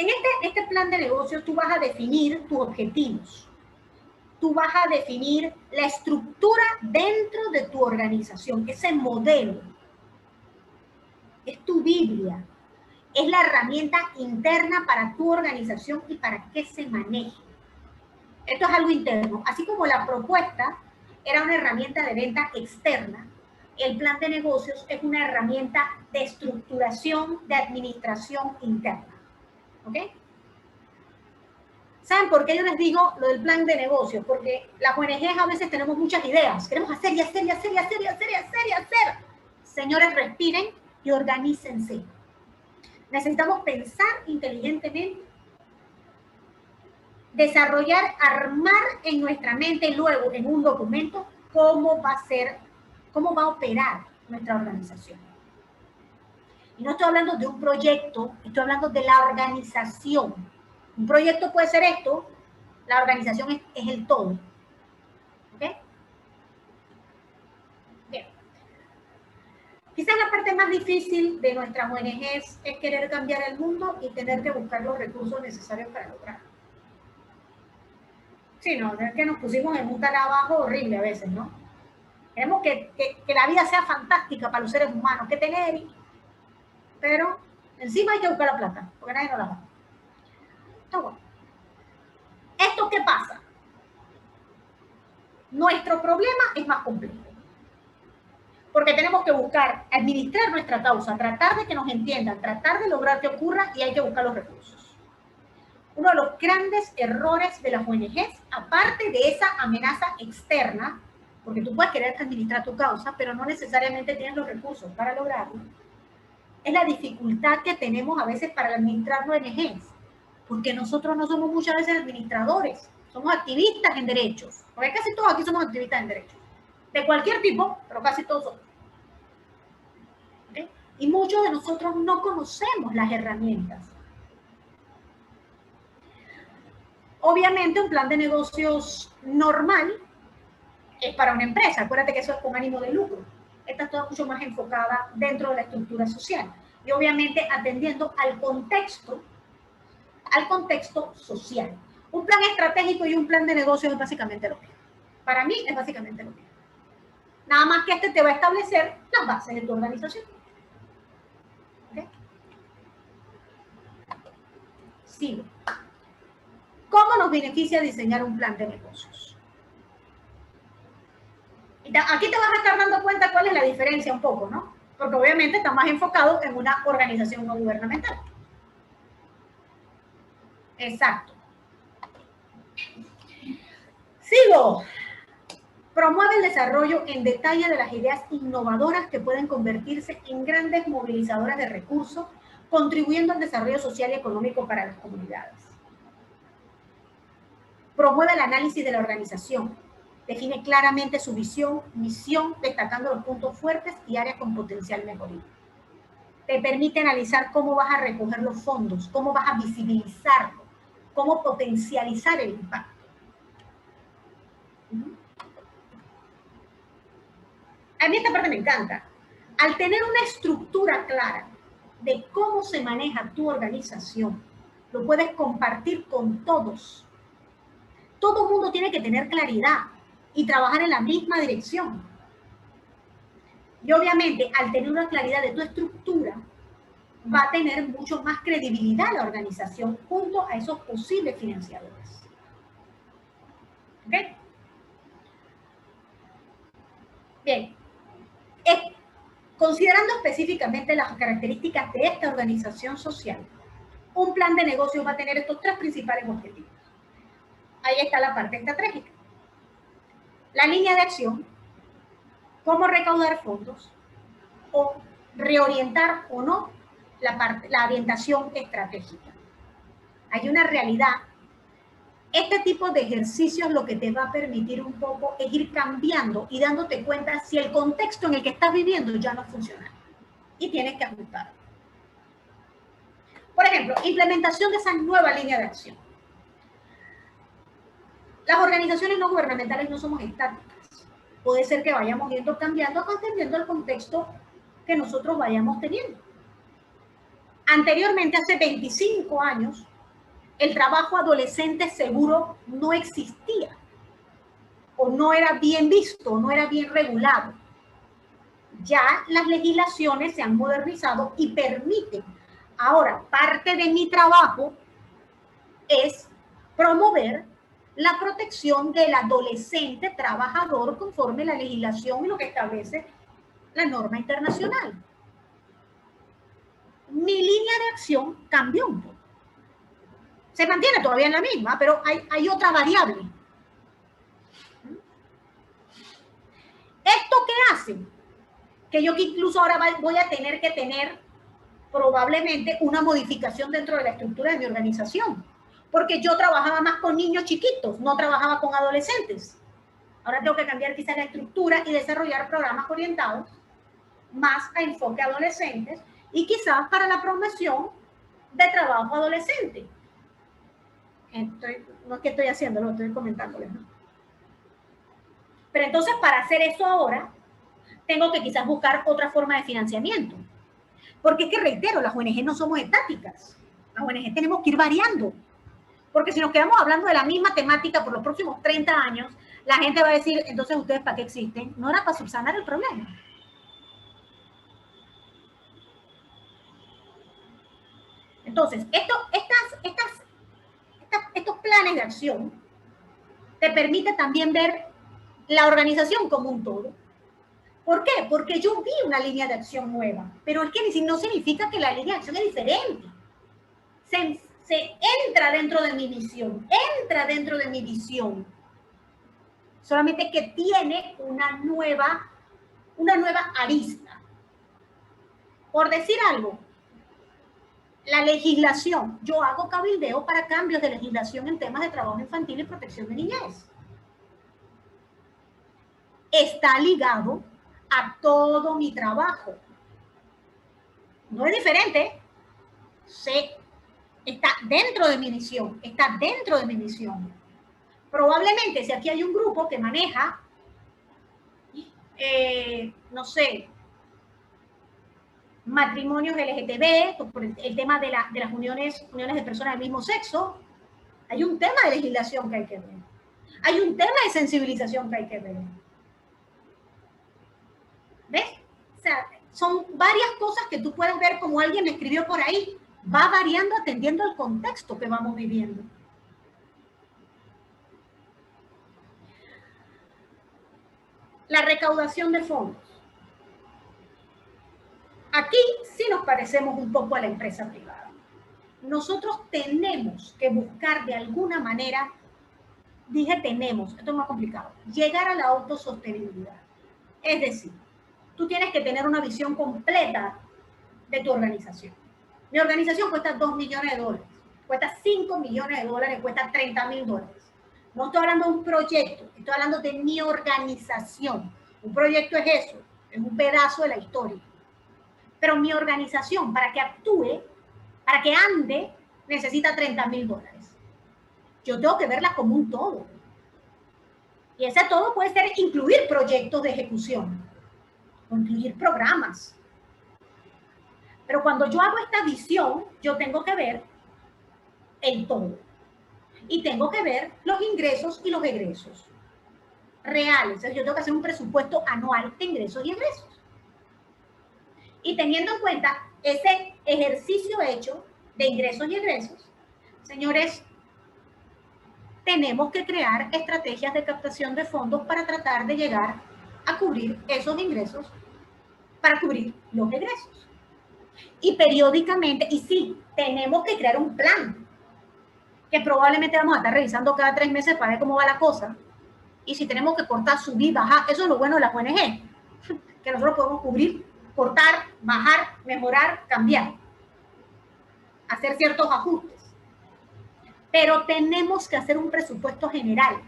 En este plan de negocios tú vas a definir tus objetivos. Tú vas a definir la estructura dentro de tu organización, ese modelo. Es tu Biblia. Es la herramienta interna para tu organización y para que se maneje. Esto es algo interno. Así como la propuesta era una herramienta de venta externa, el plan de negocios es una herramienta de estructuración, de administración interna. ¿Ok? ¿Saben por qué yo les digo lo del plan de negocios? Porque las ONGs a veces tenemos muchas ideas. Queremos hacer y hacer y hacer y hacer y hacer y hacer y hacer. Señores, respiren y organícense. Necesitamos pensar inteligentemente, desarrollar, armar en nuestra mente luego en un documento cómo va a ser, cómo va a operar nuestra organización. Y no estoy hablando de un proyecto, estoy hablando de la organización. Un proyecto puede ser esto, la organización es el todo. ¿Ok? Bien. Quizás la parte más difícil de nuestras ONGs es querer cambiar el mundo y tener que buscar los recursos necesarios para lograrlo. Sí, no, es que nos pusimos en un trabajo horrible a veces, ¿no? Queremos que la vida sea fantástica para los seres humanos, que tener, pero encima hay que buscar la plata, porque nadie nos la da. Está bueno. ¿Esto qué pasa? Nuestro problema es más complejo. Porque tenemos que buscar, administrar nuestra causa, tratar de que nos entiendan, tratar de lograr que ocurra y hay que buscar los recursos. Uno de los grandes errores de las ONGs, aparte de esa amenaza externa, porque tú puedes querer administrar tu causa, pero no necesariamente tienes los recursos para lograrlo, es la dificultad que tenemos a veces para administrar ONGs, porque nosotros no somos muchas veces administradores, somos activistas en derechos, porque casi todos aquí somos activistas en derechos, de cualquier tipo, pero casi todos somos. ¿Okay? Y muchos de nosotros no conocemos las herramientas. Obviamente, un plan de negocios normal es para una empresa. Acuérdate que eso es con ánimo de lucro. Esta está mucho más enfocada dentro de la estructura social. Y obviamente atendiendo al contexto social. Un plan estratégico y un plan de negocios es básicamente lo mismo. Para mí es básicamente lo mismo. Nada más que este te va a establecer las bases de tu organización. ¿Okay? Sigo. ¿Cómo nos beneficia diseñar un plan de negocios? Aquí te vas a estar dando cuenta cuál es la diferencia un poco, ¿no? Porque obviamente está más enfocado en una organización no gubernamental. Exacto. Sigo. Promueve el desarrollo en detalle de las ideas innovadoras que pueden convertirse en grandes movilizadoras de recursos, contribuyendo al desarrollo social y económico para las comunidades. Promueve el análisis de la organización. Define claramente su visión, misión, destacando los puntos fuertes y áreas con potencial mejoría. Te permite analizar cómo vas a recoger los fondos, cómo vas a visibilizarlo, cómo potencializar el impacto. A mí esta parte me encanta. Al tener una estructura clara de cómo se maneja tu organización, lo puedes compartir con todos. Todo el mundo tiene que tener claridad y trabajar en la misma dirección. Y obviamente, al tener una claridad de tu estructura, va a tener mucho más credibilidad la organización junto a esos posibles financiadores. ¿Ok? Bien. Considerando específicamente las características de esta organización social, un plan de negocio va a tener estos tres principales objetivos. Ahí está la parte estratégica. La línea de acción, cómo recaudar fondos o reorientar o no la orientación estratégica. Hay una realidad. Este tipo de ejercicios lo que te va a permitir un poco es ir cambiando y dándote cuenta si el contexto en el que estás viviendo ya no funciona y tienes que ajustarlo. Por ejemplo, implementación de esa nueva línea de acción. Las organizaciones no gubernamentales no somos estáticas. Puede ser que vayamos yendo cambiando, atendiendo al contexto que nosotros vayamos teniendo. Anteriormente, hace 25 años, el trabajo adolescente seguro no existía, o no era bien visto, no era bien regulado. Ya las legislaciones se han modernizado y permiten. Ahora, parte de mi trabajo es promover la protección del adolescente trabajador conforme la legislación y lo que establece la norma internacional. Mi línea de acción cambió un poco. Se mantiene todavía en la misma, pero hay otra variable. ¿Esto qué hace? Que yo incluso ahora voy a tener que tener probablemente una modificación dentro de la estructura de mi organización. Porque yo trabajaba más con niños chiquitos, no trabajaba con adolescentes. Ahora tengo que cambiar quizás la estructura y desarrollar programas orientados más a enfoque adolescentes y quizás para la promoción de trabajo adolescente. No es que estoy haciéndolo, estoy comentándoles, ¿no? Pero entonces para hacer eso ahora, tengo que quizás buscar otra forma de financiamiento. Porque es que reitero, las ONG no somos estáticas. Las ONG tenemos que ir variando. Porque si nos quedamos hablando de la misma temática por los próximos 30 años, la gente va a decir, entonces ustedes ¿para qué existen? No era para subsanar el problema. Entonces, estos planes de acción te permiten también ver la organización como un todo. ¿Por qué? Porque yo vi una línea de acción nueva, pero es que no significa que la línea de acción es diferente. Se entra dentro de mi misión, entra dentro de mi visión. Solamente que tiene una nueva arista. Por decir algo, la legislación, yo hago cabildeo para cambios de legislación en temas de trabajo infantil y protección de niñez. Está ligado a todo mi trabajo. No es diferente. Está dentro de mi misión, está dentro de mi misión. Probablemente si aquí hay un grupo que maneja, no sé, matrimonios LGTB, por el tema de las uniones de personas del mismo sexo, hay un tema de legislación que hay que ver. Hay un tema de sensibilización que hay que ver. ¿Ves? O sea, son varias cosas que tú puedes ver como alguien escribió por ahí. Va variando atendiendo al contexto que vamos viviendo. La recaudación de fondos. Aquí sí nos parecemos un poco a la empresa privada. Nosotros tenemos que buscar de alguna manera, dije tenemos, esto es más complicado, llegar a la autosostenibilidad. Es decir, tú tienes que tener una visión completa de tu organización. Mi organización cuesta $2 millones, cuesta $5 millones, cuesta $30,000. No estoy hablando de un proyecto, estoy hablando de mi organización. Un proyecto es eso, es un pedazo de la historia. Pero mi organización, para que actúe, para que ande, necesita $30,000. Yo tengo que verla como un todo. Y ese todo puede ser incluir proyectos de ejecución, o incluir programas. Pero cuando yo hago esta visión, yo tengo que ver el todo. Y tengo que ver los ingresos y los egresos reales. O sea, yo tengo que hacer un presupuesto anual de ingresos y egresos. Y teniendo en cuenta ese ejercicio hecho de ingresos y egresos, señores, tenemos que crear estrategias de captación de fondos para tratar de llegar a cubrir esos ingresos, para cubrir los egresos. Y periódicamente, y sí, tenemos que crear un plan, que probablemente vamos a estar revisando cada 3 meses para ver cómo va la cosa. Y si tenemos que cortar, subir, bajar, eso es lo bueno de las ONG, que nosotros podemos cubrir, cortar, bajar, mejorar, cambiar, hacer ciertos ajustes. Pero tenemos que hacer un presupuesto general.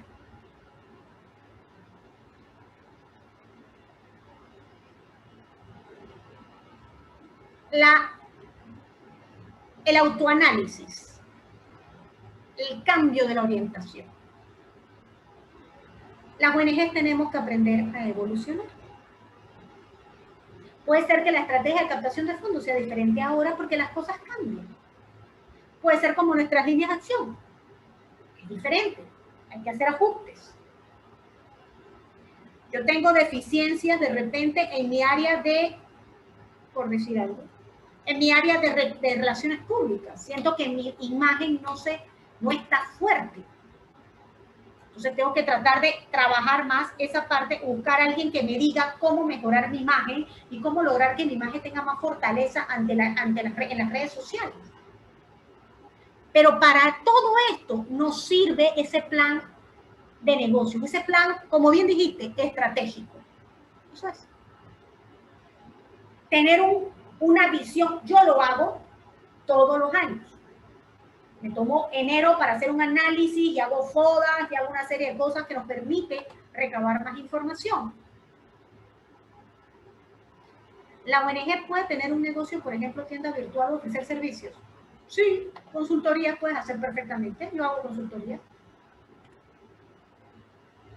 El autoanálisis, el cambio de la orientación. Las ONGs tenemos que aprender a evolucionar. Puede ser que la estrategia de captación de fondos sea diferente ahora porque las cosas cambian. puede ser como nuestras líneas de acción. Es diferente, hay que hacer ajustes. Yo tengo deficiencias de repente en mi área de, por decir algo, en mi área de relaciones públicas. Siento que mi imagen no está fuerte. Entonces tengo que tratar de trabajar más esa parte, buscar a alguien que me diga cómo mejorar mi imagen y cómo lograr que mi imagen tenga más fortaleza en las redes sociales. Pero para todo esto nos sirve ese plan de negocio, ese plan, como bien dijiste, estratégico. Eso es. Tener una visión, yo lo hago todos los años. Me tomo enero para hacer un análisis y hago FODAs y hago una serie de cosas que nos permite recabar más información. La ONG puede tener un negocio, por ejemplo, tienda virtual o ofrecer servicios. Sí, consultorías puedes hacer perfectamente. Yo hago consultoría.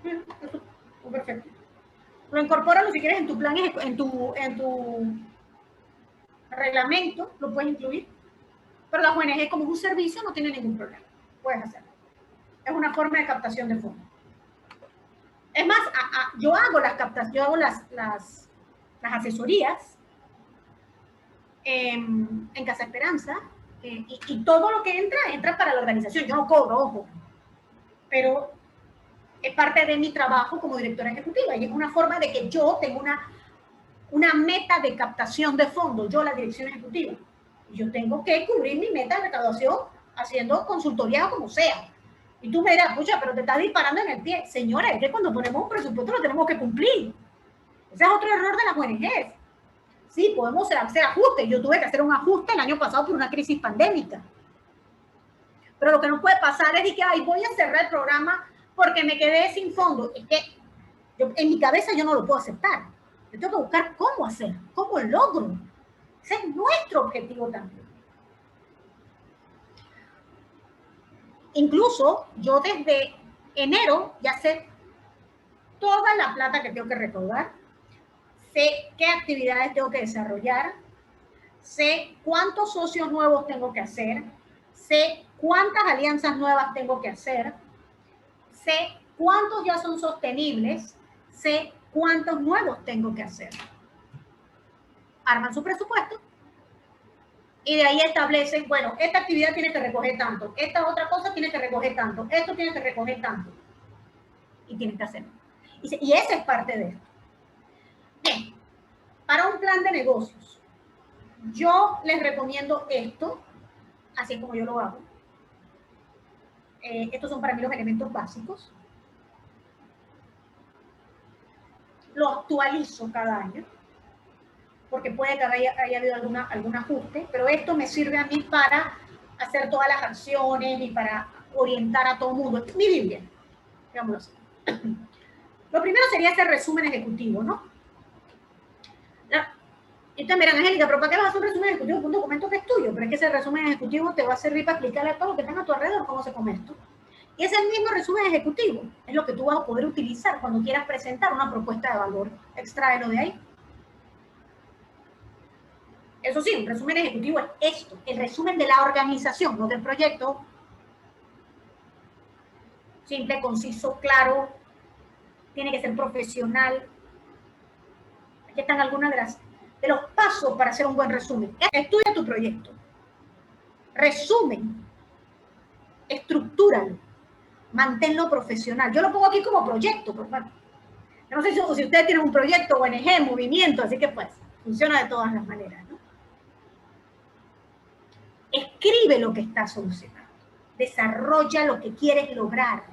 Eso es perfecto. Lo incorpóralo si quieres en tu plan, en tu reglamento, lo puedes incluir. Pero la ONG como un servicio no tiene ningún problema. Puedes hacerlo. Es una forma de captación de fondos. Es más, yo hago las captaciones, yo hago las asesorías en Casa Esperanza y todo lo que entra para la organización. Yo no cobro, ojo, pero es parte de mi trabajo como directora ejecutiva y es una forma de que yo tengo una meta de captación de fondos, yo la dirección ejecutiva. Y yo tengo que cubrir mi meta de recaudación haciendo consultoría o como sea. Y tú me dirás, pucha, pero te estás disparando en el pie. Señora, es que cuando ponemos un presupuesto lo tenemos que cumplir. Ese es otro error de las ONGs. Sí, podemos hacer ajustes. Yo tuve que hacer un ajuste el año pasado por una crisis pandémica. Pero lo que no puede pasar es que, ay, voy a cerrar el programa porque me quedé sin fondos. Es que en mi cabeza yo no lo puedo aceptar. Yo tengo que buscar cómo hacer, cómo logro. Ese es nuestro objetivo también. Incluso yo desde enero ya sé toda la plata que tengo que recaudar, sé qué actividades tengo que desarrollar, sé cuántos socios nuevos tengo que hacer, sé cuántas alianzas nuevas tengo que hacer, sé cuántos ya son sostenibles, sé cuántos nuevos tengo que hacer. Arman su presupuesto y de ahí establecen, bueno, esta actividad tiene que recoger tanto, esta otra cosa tiene que recoger tanto, esto tiene que recoger tanto. Y tienen que hacerlo. Y esa es parte de esto. Bien, para un plan de negocios, yo les recomiendo esto, así es como yo lo hago. Estos son para mí los elementos básicos. Lo actualizo cada año, porque puede que haya habido algún ajuste, pero esto me sirve a mí para hacer todas las acciones y para orientar a todo el mundo. Mi Biblia, digámoslo así. Lo primero sería ese resumen ejecutivo, ¿no? Y ustedes miran, Angélica, ¿pero para qué vas a hacer un resumen ejecutivo con un documento que es tuyo? Pero es que ese resumen ejecutivo te va a servir para explicarle a todo lo que están a tu alrededor cómo se come esto. Y ese mismo resumen ejecutivo es lo que tú vas a poder utilizar cuando quieras presentar una propuesta de valor. Extráelo de ahí. Eso sí, un resumen ejecutivo es esto, el resumen de la organización, no del proyecto. Simple, conciso, claro, tiene que ser profesional. Aquí están algunas de los pasos para hacer un buen resumen. Estudia tu proyecto. Resumen. Estructúralo. Manténlo profesional. Yo lo pongo aquí como proyecto, por favor. Yo no sé si ustedes tienen un proyecto, ONG, movimiento, así que pues funciona de todas las maneras, ¿no? Escribe lo que estás solucionando. Desarrolla lo que quieres lograr.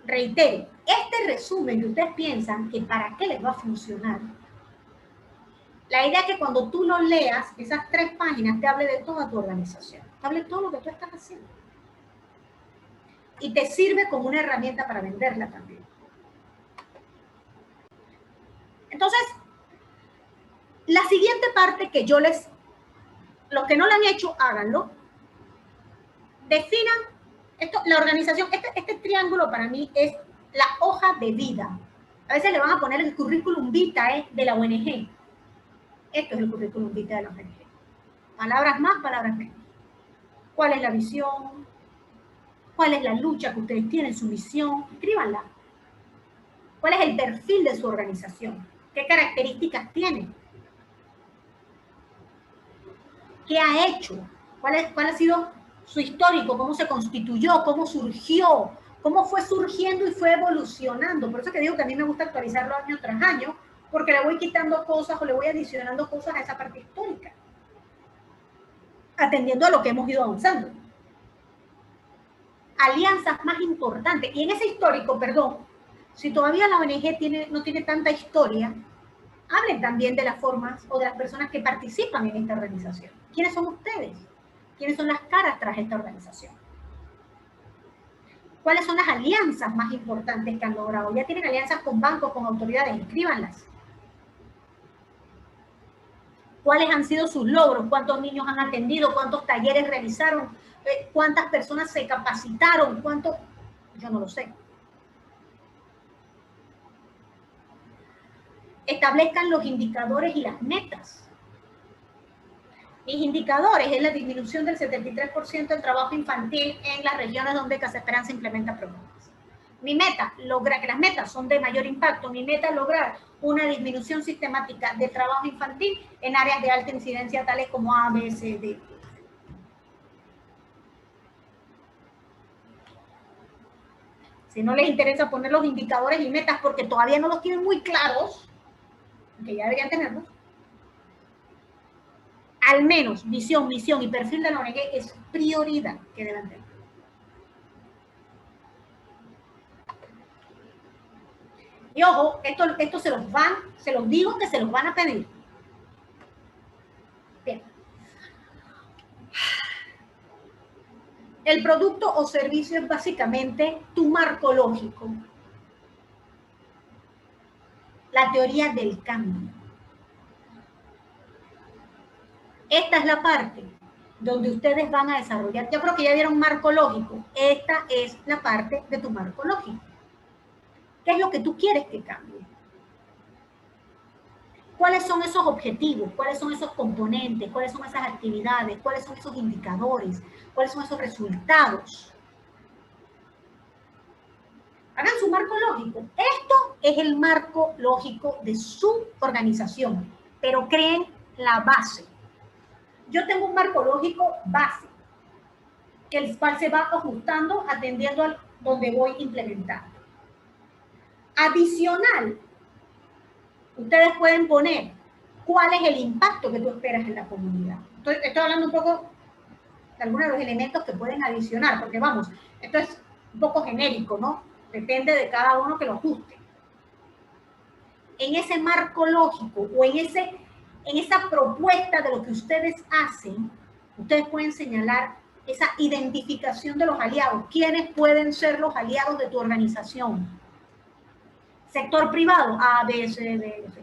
Reitero, este resumen que ustedes piensan que para qué les va a funcionar, la idea es que cuando tú lo leas, esas 3 páginas te hable de toda tu organización, te hable de todo lo que tú estás haciendo. Y te sirve como una herramienta para venderla también. Entonces, la siguiente parte que yo los que no lo han hecho, háganlo. Definan, la organización, este triángulo para mí es la hoja de vida. A veces le van a poner el currículum vitae de la ONG. Esto es el currículum vitae de la ONG. Palabras más, palabras menos. ¿Cuál es la visión? ¿Cuál es la lucha que ustedes tienen, su misión? Escríbanla. ¿Cuál es el perfil de su organización? ¿Qué características tiene? ¿Qué ha hecho? ¿Cuál ha sido su histórico? ¿Cómo se constituyó? ¿Cómo surgió? ¿Cómo fue surgiendo y fue evolucionando? Por eso que digo que a mí me gusta actualizarlo año tras año, porque le voy quitando cosas o le voy adicionando cosas a esa parte histórica, atendiendo a lo que hemos ido avanzando. Alianzas más importantes. Y en ese histórico, perdón, si todavía la ONG no tiene tanta historia, hablen también de las formas o de las personas que participan en esta organización. ¿Quiénes son ustedes? ¿Quiénes son las caras tras esta organización? ¿Cuáles son las alianzas más importantes que han logrado? ¿Ya tienen alianzas con bancos, con autoridades? Escríbanlas. ¿Cuáles han sido sus logros? ¿Cuántos niños han atendido? ¿Cuántos talleres realizaron? ¿Cuántas personas se capacitaron? ¿Cuánto? Yo no lo sé. Establezcan los indicadores y las metas. Mis indicadores es la disminución del 73% del trabajo infantil en las regiones donde Casa Esperanza implementa programas. Mi meta, lograr que las metas son de mayor impacto. Mi meta es lograr una disminución sistemática de trabajo infantil en áreas de alta incidencia tales como A, B, C, D. Si no les interesa poner los indicadores y metas porque todavía no los tienen muy claros, que ya deberían tenerlos, al menos visión, misión y perfil de la ONG es prioridad que deben tener. Y ojo, esto se los digo que se los van a pedir. Bien. El producto o servicio es básicamente tu marco lógico. La teoría del cambio. Esta es la parte donde ustedes van a desarrollar. Yo creo que ya vieron marco lógico. Esta es la parte de tu marco lógico. ¿Qué es lo que tú quieres que cambie? ¿Cuáles son esos objetivos? ¿Cuáles son esos componentes? ¿Cuáles son esas actividades? ¿Cuáles son esos indicadores? ¿Cuáles son esos resultados? Hagan su marco lógico. Esto es el marco lógico de su organización, pero creen la base. Yo tengo un marco lógico base, que el cual se va ajustando atendiendo a donde voy implementando. Adicional, ustedes pueden poner cuál es el impacto que tú esperas en la comunidad. Estoy hablando un poco de algunos de los elementos que pueden adicionar, porque vamos, esto es un poco genérico, ¿no? Depende de cada uno que lo ajuste. En ese marco lógico o en esa propuesta de lo que ustedes hacen, ustedes pueden señalar esa identificación de los aliados. ¿Quiénes pueden ser los aliados de tu organización? Sector privado, A, B, C, D, F.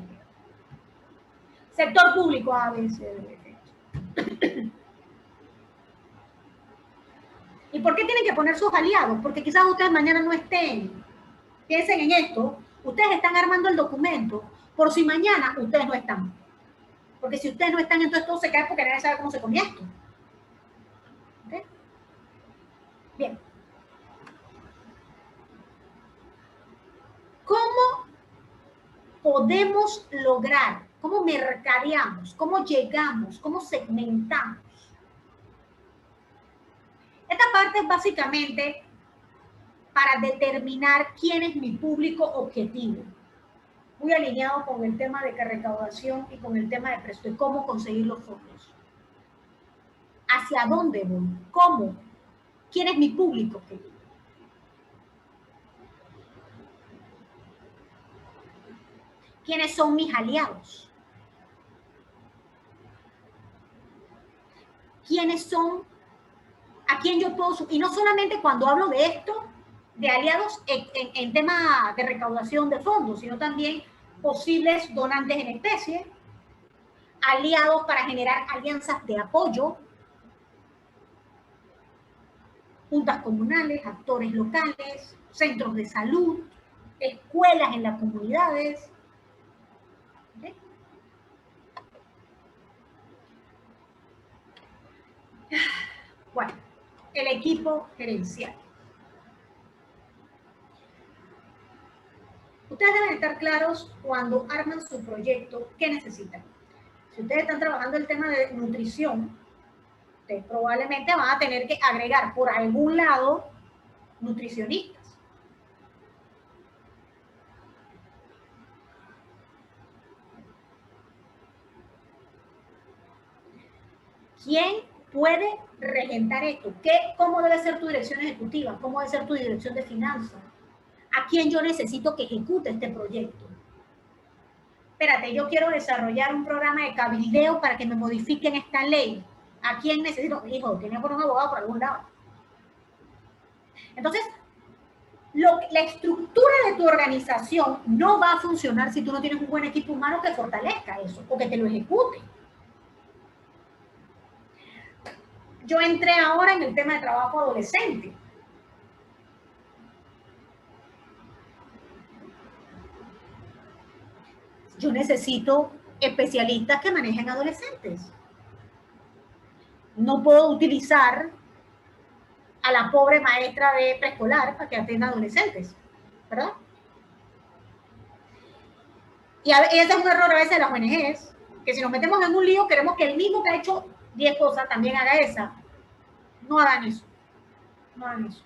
Sector público, A, B, C, D, F. ¿Y por qué tienen que poner sus aliados? Porque quizás ustedes mañana no estén. Piensen en esto. Ustedes están armando el documento por si mañana ustedes no están. Porque si ustedes no están, entonces todo se cae porque nadie sabe cómo se come esto. ¿Okay? Bien. ¿Cómo podemos lograr? ¿Cómo mercadeamos? ¿Cómo llegamos? ¿Cómo segmentamos? Esta parte es básicamente para determinar quién es mi público objetivo. Muy alineado con el tema de recaudación y con el tema de precio, de cómo conseguir los fondos. ¿Hacia dónde voy? ¿Cómo? ¿Quién es mi público objetivo? ¿Quiénes son mis aliados? ¿Quiénes son? ¿A quién yo puedo? Y no solamente cuando hablo de esto, de aliados en tema de recaudación de fondos, sino también posibles donantes en especie, aliados para generar alianzas de apoyo, juntas comunales, actores locales, centros de salud, escuelas en las comunidades. ¿Okay? Bueno, el equipo gerencial. Ustedes deben estar claros cuando arman su proyecto qué necesitan. Si ustedes están trabajando el tema de nutrición, ustedes probablemente van a tener que agregar por algún lado nutricionistas. ¿Quién puede regentar esto? ¿Cómo debe ser tu dirección ejecutiva? ¿Cómo debe ser tu dirección de finanzas? ¿A quién yo necesito que ejecute este proyecto? Espérate, yo quiero desarrollar un programa de cabildeo para que me modifiquen esta ley. ¿A quién necesito? Hijo, tiene por un abogado por algún lado. Entonces, la estructura de tu organización no va a funcionar si tú no tienes un buen equipo humano que fortalezca eso o que te lo ejecute. Yo entré ahora en el tema de trabajo adolescente. Yo necesito especialistas que manejen adolescentes. No puedo utilizar a la pobre maestra de preescolar para que atienda adolescentes, ¿verdad? Y ese es un error a veces de las ONGs, que si nos metemos en un lío queremos que el mismo que ha hecho 10 cosas también haga esa. No hagan eso. No hagan eso.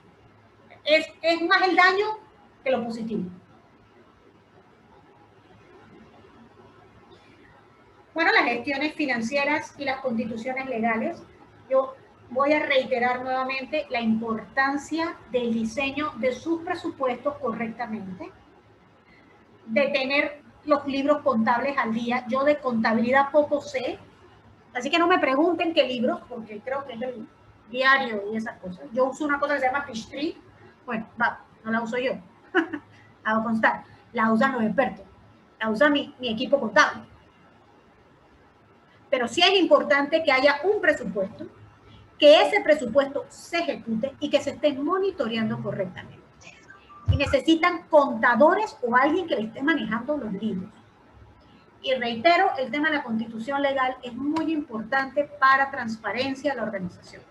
Es más el daño que lo positivo. Bueno, las gestiones financieras y las constituciones legales. Yo voy a reiterar nuevamente la importancia del diseño de sus presupuestos correctamente, de tener los libros contables al día. Yo de contabilidad poco sé, así que no me pregunten qué libros, porque creo que es el diario y esas cosas. Yo uso una cosa que se llama Peachtree. Bueno, va, no la uso yo. Hago constar. La usan los expertos. La usa mi equipo contable. Pero sí es importante que haya un presupuesto, que ese presupuesto se ejecute y que se esté monitoreando correctamente. Y necesitan contadores o alguien que le esté manejando los libros. Y reitero, el tema de la constitución legal es muy importante para transparencia de la organización.